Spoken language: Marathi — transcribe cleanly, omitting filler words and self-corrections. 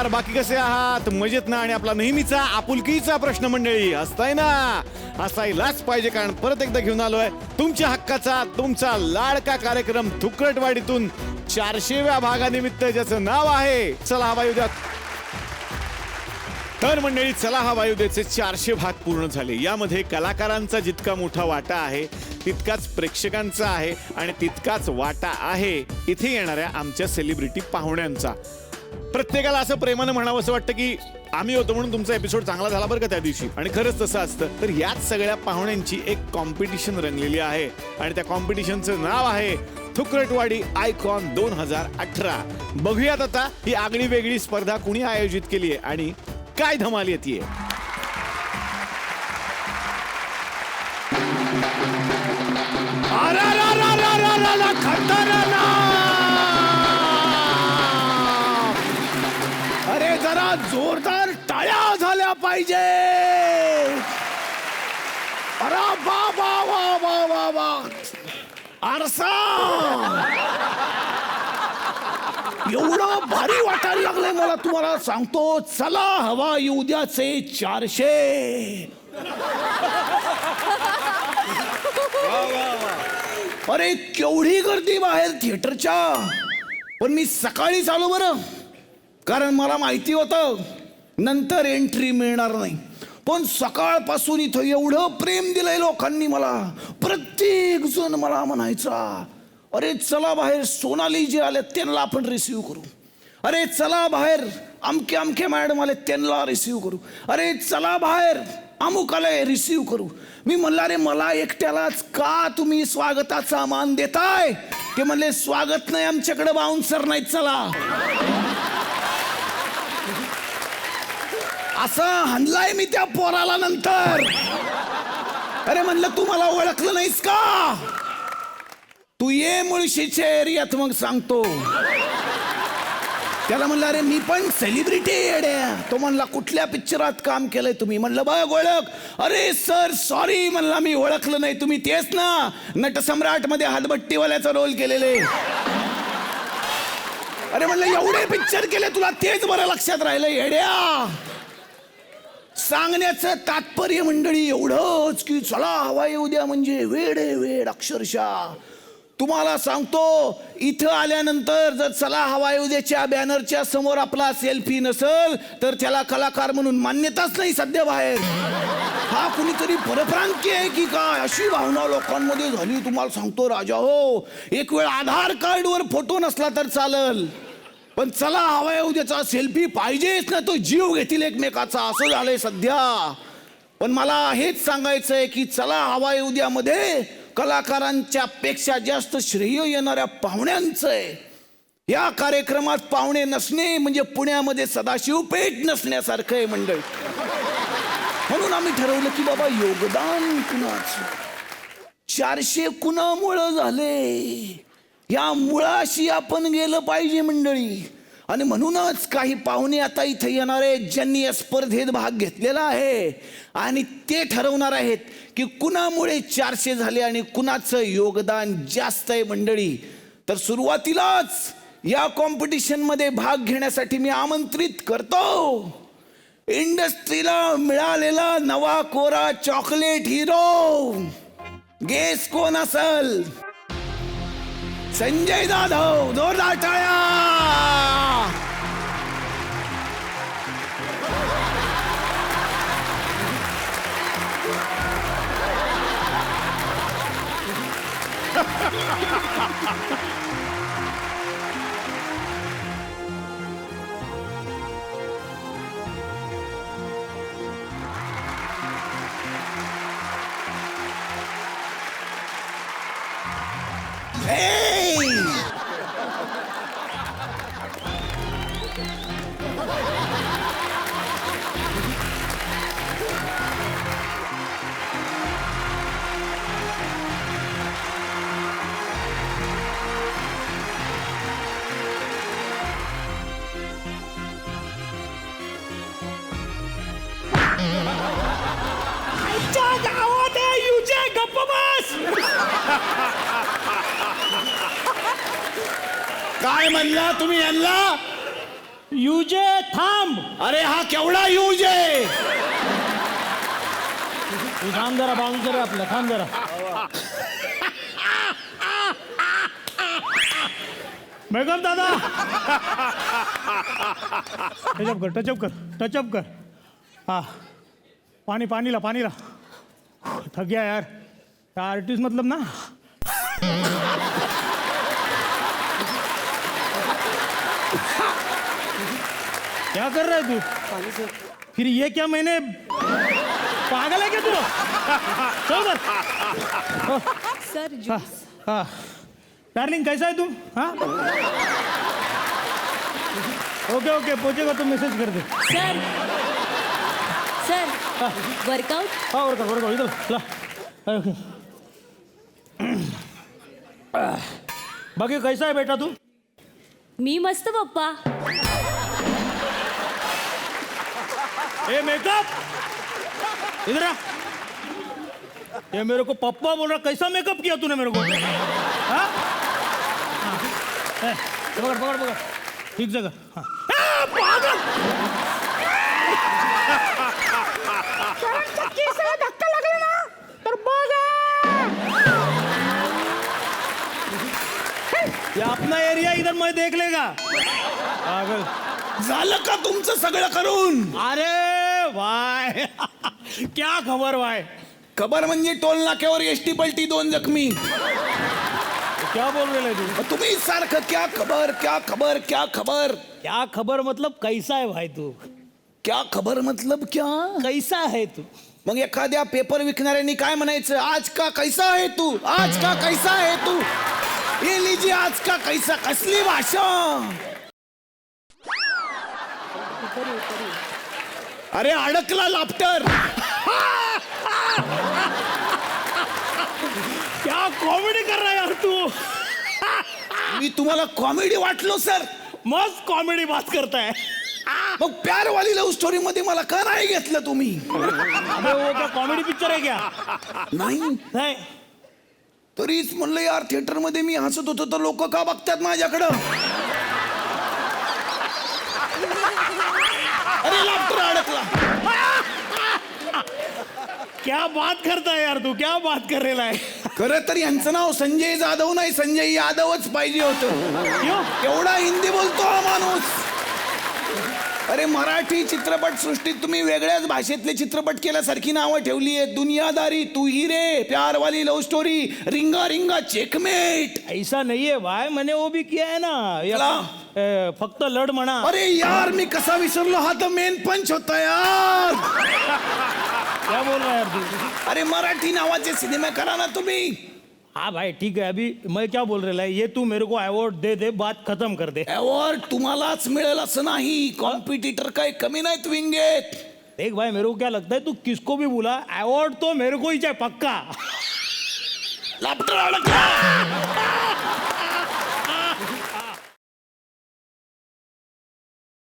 नमस्कार, बाकी कसे आहात? मजेत ना? आणि आपला नेहमीचा आपुलकीचा प्रश्न मंडळी, हसताय ना? हसायलाच पाहिजे, कारण परत एकदा घेऊन आलोय तुमच्या हक्काचा, तुमचा लाडका कार्यक्रम थुकरटवाडीतून 400व्या भागानिमित्त, ज्याचं नाव आहे चला हवा येऊ द्या. तर मंडळी, चला हवा येऊ द्याचे 400 भाग पूर्ण झाले. यामध्ये कलाकारांचा जितका मोठा वाटा आहे तितकाच प्रेक्षकांचा आहे आणि तितकाच वाटा आहे इथे येणाऱ्या आमच्या सेलिब्रिटी पाहुण्यांचा. प्रत्येकाला असं प्रेमानं म्हणावं असं वाटतं की आम्ही होतो म्हणून तुमचा एपिसोड चांगला झाला बरं का त्या दिवशी, आणि खरंच तसं असतं. तर याच सगळ्या पाहुण्यांची एक कॉम्पिटिशन रंगलेली आहे आणि त्या कॉम्पिटिशनचं नाव आहे थुकरटवाडी आयकॉन 2018. बघूयात आता ही आगळी वेगळी स्पर्धा कुणी आयोजित केली आहे आणि काय धमाल येते. अरे जरा जोरदार टाळ्या झाल्या पाहिजे. अरे बा बा वा वा वा वा. आरसा एवढं भारी वाटायला लागलंय मला, तुम्हाला सांगतो. चला हवा येऊ द्याचे 400. अरे केवढी गर्दी बाहेर थिएटरच्या. पण मी सकाळीच आलो बरं, कारण मला माहिती होतं नंतर एंट्री मिळणार नाही. पण सकाळपासून इथं एवढं प्रेम दिलंय लोकांनी मला. प्रत्येक जण मला म्हणायचा, अरे चला बाहेर सोनाली जे आले त्यांना आपण रिसिव्ह करू. अरे चला बाहेर अमके अमके मॅडम आले त्यांना रिसिव्ह करू. अरे चला बाहेर अमुक आले रिसिव्ह करू. मी म्हणलं अरे मला एकट्यालाच का तुम्ही स्वागताचा मान देताय? ते म्हणले स्वागत नाही आमच्याकडे, बाउन्सर नाहीत. चला असं हाणलाय मी त्या पोराला नंतर. अरे म्हणलं तू मला ओळखलं नाहीस का? तू ये मुळशीच्या एरियात, मग सांगतो. त्याला म्हणलं अरे मी पण सेलिब्रिटी येड्या. तो म्हणला कुठल्या पिक्चरात काम केलंय तुम्ही? म्हणलं बघ ओळख. अरे सर सॉरी, म्हणला मी ओळखलं नाही. तुम्ही तेच ना नटसम्राट मध्ये हातभट्टीवाल्याचा रोल केलेले? अरे म्हणलं एवढे पिक्चर केले तुला, तेच बरं लक्षात राहिलं येड्या. सांगण्याचं तात्पर्य मंडळी एवढंच की चला हवा येऊ द्या म्हणजे वेड आहे वेड अक्षरशः. तुम्हाला सांगतो इथं आल्यानंतर जर चला हवा येऊ द्याच्या बॅनरच्या समोर आपला सेल्फी नसल तर त्याला कलाकार म्हणून मान्यताच नाही सध्या बाहेर. हा कुणीतरी परप्रांती आहे की काय, अशी भावना लोकांमध्ये झाली. तुम्हाला सांगतो राजा हो, एक वेळ आधार कार्डवर फोटो नसला तर चालल, पण चला हवा येऊ द्याचा सेल्फी पाहिजेच ना. तो जीव घेतील एकमेकाचा, असं झालंय सध्या. पण मला हेच सांगायचंय की चला हवा येऊ द्या मध्ये कलाकारांच्या पेक्षा जास्त श्रेय येणाऱ्या पाहुण्यांचं आहे. या कार्यक्रमात पाहुणे नसणे म्हणजे पुण्यामध्ये सदाशिव पेठ नसण्यासारखं आहे मंडळी. म्हणून आम्ही ठरवलं की बाबा योगदान कुणाचं. 400 कुणामुळं झाले, या मुळाशी आपण गेलं पाहिजे मंडळी. आणि म्हणूनच काही पाहुणे आता इथे येणार आहेत ज्यांनी या स्पर्धेत भाग घेतलेला आहे आणि ते ठरवणार आहेत की कुणामुळे 400 झाले आणि कुणाचं योगदान जास्त आहे मंडळी. तर सुरुवातीलाच या कॉम्पिटिशन मध्ये भाग घेण्यासाठी मी आमंत्रित करतो इंडस्ट्रीला मिळालेला नवा कोरा चॉकलेट हिरो. गेस कोण असल? संजय जाधव. जोरदार टाळ्या. काय म्हणला तुम्ही यांना? युजे थांब. अरे हा केवढा यूज आहे. तू थांब जरा, बाउन्सर आहे आपला, थांब जरा. मेघम दादा टचअप कर. हा पानी ला. थक गया यार, आर्टिस्ट मतलब ना. क्या कर रहा है तू? फिर ये क्या, मैंने पागल है क्या तू? चल उधर. सर हाँ हाँ डार्लिंग कैसा है तुम? हाँ ओके पहुंचेगा तो मैसेज कर दे. Sir workout. हाँ वर्कआउट इधर ला. ओके. बाकी कैसा है बेटा तू? मी मस्त पप्पा. ए मेकअप इधर आ. ये मेरे को पप्पा बोल रहा, कैसा मेकअप किया तूने मेरे को? हाँ? हाँ. पकड़ ठीक जगह. हाँ. पागल. धक्का लागला ना तर बघा. ये अपना एरिया, इधर मैं देख लेगा. पागल. झालं का तुमचं सगळं करून? अरे वाय क्या खबर वाय. खबर म्हणजे टोल नाक्यावर एसटी पलटी 2 जखमी. क्या बोल रहे तू? तुम्ही सारखं क्या खबर क्या खबर मतलब कैसा है भाई तू? क्या खबर मतलब क्या. कैसा है तू? मग एखाद्या पेपर विकणाऱ्यांनी काय म्हणायचं, आज का कैसा है तू. ये लीजिए आज का कैसा. कसली भाषा. अरे अडकला लाफ्टर. क्या कॉमेडी कर रहा है यार तू? मी तुम्हाला कॉमेडी वाटलो सर. मस्त कॉमेडी बात करता है. मग प्यार वाली लव्ह स्टोरी मध्ये मला का नाही घेतलं तुम्ही? अबे वो क्या कॉमेडी पिक्चर है क्या? नाही. नहीं. तरीच म्हणलं यार, थिएटर मध्ये मी हसत होतो तर लोक का बघतात माझ्याकडं. अरे लाफ्टर अडकला. क्या बात करता है यार तू? क्या बात कर रहा है? खरं तर यांचं नाव संजय जाधव नाही, संजय यादवच पाहिजे होतं. क्यों? एवढा हिंदी बोलतो हा माणूस. अरे मराठी चित्रपट सृष्टीत तुम्ही वेगळ्याच भाषेतले चित्रपट केल्यासारखी नावं ठेवली आहेत. दुनियादारी, तू ही रे, प्यार वाली लव्ह स्टोरी, रिंगा रिंगा चेकमेट. ऐसा नहीं है भाई, मैंने वो भी किया है ना. फक्त लढ म्हणा. अरे यार मी कसा विसरलो, हा तर मेन पंच होता यार. क्या बोल रहा है यार तू? अरे मराठी नावाचे सिनेमे करा ना तुम्ही. हाँ भाई ठीक है, अभी मैं क्या बोल रहा है, ये तू मेरे को अवार्ड दे, बात खत्म कर दे. अवॉर्ड तुम्हालाच मिळेल असं नाही, कॉम्पिटिटर काही कमी नाहीत विंगेत. देख भाई, मेरे को क्या लगता है, तू किसको भी बुला, अवार्ड तो मेरे को ही चाहिए पक्का. लाफ्टर अडकला.